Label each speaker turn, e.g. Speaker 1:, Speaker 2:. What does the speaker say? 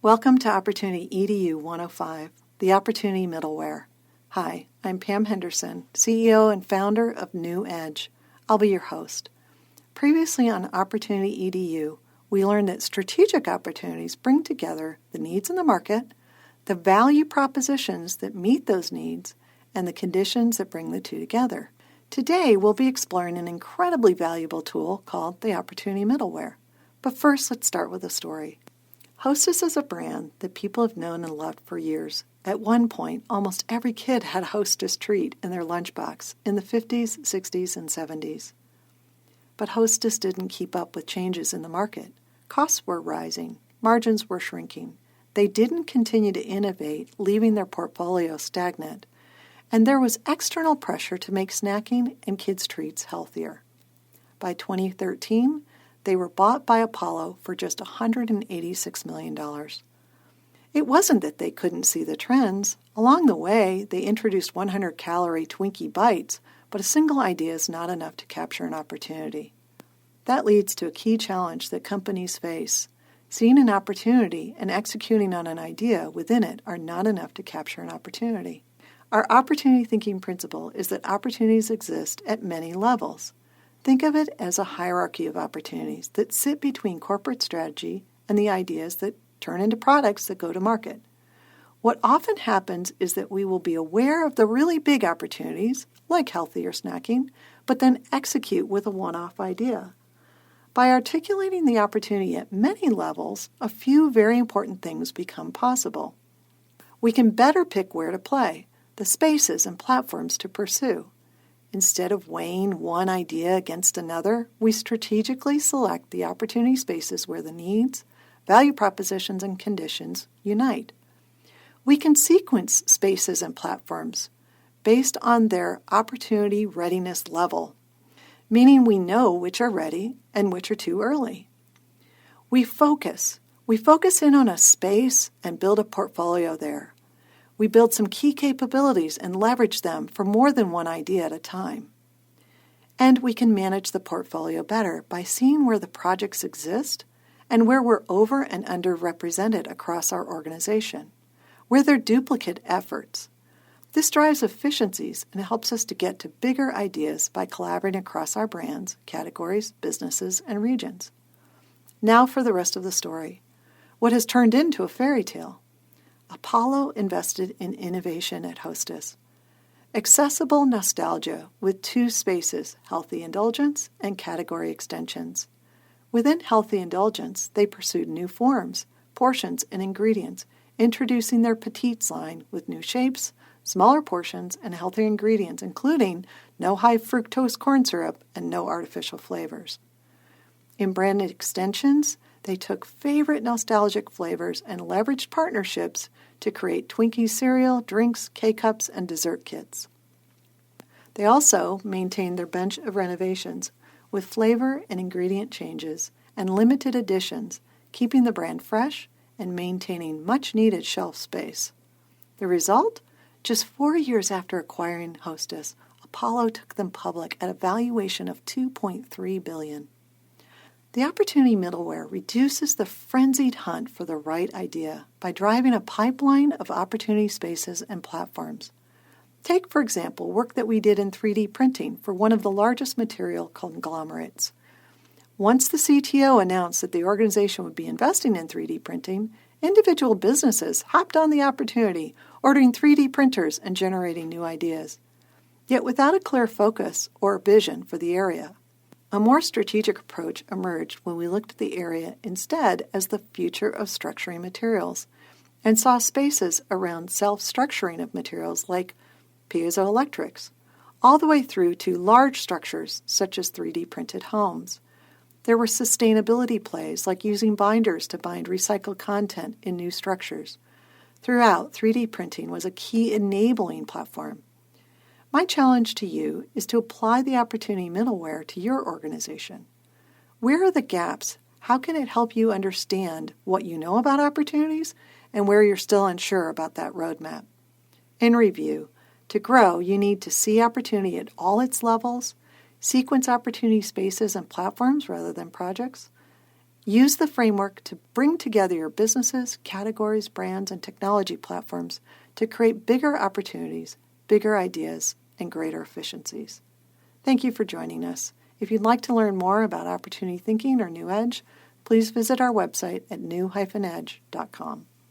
Speaker 1: Welcome to Opportunity EDU 105, the Opportunity Middleware. Hi, I'm Pam Henderson, CEO and founder of New Edge. I'll be your host. Previously on Opportunity EDU, we learned that strategic opportunities bring together the needs in the market, the value propositions that meet those needs, and the conditions that bring the two together. Today, we'll be exploring an incredibly valuable tool called the Opportunity Middleware. But first, let's start with a story. Hostess is a brand that people have known and loved for years. At one point, almost every kid had a Hostess treat in their lunchbox in the 50s, 60s, and 70s. But Hostess didn't keep up with changes in the market. Costs were rising. Margins were shrinking. They didn't continue to innovate, leaving their portfolio stagnant. And there was external pressure to make snacking and kids' treats healthier. By 2013, they were bought by Apollo for just $186 million. It wasn't that they couldn't see the trends. Along the way, they introduced 100-calorie Twinkie bites, but a single idea is not enough to capture an opportunity. That leads to a key challenge that companies face. Seeing an opportunity and executing on an idea within it are not enough to capture an opportunity. Our opportunity thinking principle is that opportunities exist at many levels. Think of it as a hierarchy of opportunities that sit between corporate strategy and the ideas that turn into products that go to market. What often happens is that we will be aware of the really big opportunities, like healthier snacking, but then execute with a one-off idea. By articulating the opportunity at many levels, a few very important things become possible. We can better pick where to play, the spaces and platforms to pursue. Instead of weighing one idea against another, we strategically select the opportunity spaces where the needs, value propositions, and conditions unite. We can sequence spaces and platforms based on their opportunity readiness level, meaning we know which are ready and which are too early. We focus in on a space and build a portfolio there. We build some key capabilities and leverage them for more than one idea at a time. And we can manage the portfolio better by seeing where the projects exist and where we're over and underrepresented across our organization, where they're duplicate efforts. This drives efficiencies and helps us to get to bigger ideas by collaborating across our brands, categories, businesses, and regions. Now for the rest of the story. What has turned into a fairy tale? Apollo invested in innovation at Hostess. Accessible nostalgia with two spaces, healthy indulgence and category extensions. Within healthy indulgence, they pursued new forms, portions, and ingredients, introducing their petites line with new shapes, smaller portions, and healthier ingredients, including no high fructose corn syrup and no artificial flavors. In brand extensions, they took favorite nostalgic flavors and leveraged partnerships to create Twinkie cereal, drinks, K-Cups, and dessert kits. They also maintained their bench of renovations with flavor and ingredient changes and limited editions, keeping the brand fresh and maintaining much-needed shelf space. The result? Just 4 years after acquiring Hostess, Apollo took them public at a valuation of $2.3 billion. The Opportunity Middleware reduces the frenzied hunt for the right idea by driving a pipeline of opportunity spaces and platforms. Take, for example, work that we did in 3D printing for one of the largest material conglomerates. Once the CTO announced that the organization would be investing in 3D printing, individual businesses hopped on the opportunity, ordering 3D printers and generating new ideas, yet without a clear focus or vision for the area. A more strategic approach emerged when we looked at the area instead as the future of structuring materials and saw spaces around self-structuring of materials like piezoelectrics, all the way through to large structures such as 3D printed homes. There were sustainability plays like using binders to bind recycled content in new structures. Throughout, 3D printing was a key enabling platform. My challenge to you is to apply the Opportunity Middleware to your organization. Where are the gaps? How can it help you understand what you know about opportunities and where you're still unsure about that roadmap? In review, to grow, you need to see opportunity at all its levels, sequence opportunity spaces and platforms rather than projects, Use the framework to bring together your businesses, categories, brands, and technology platforms to create bigger opportunities, bigger ideas, and greater efficiencies. Thank you for joining us. If you'd like to learn more about opportunity thinking or New Edge, please visit our website at new-edge.com.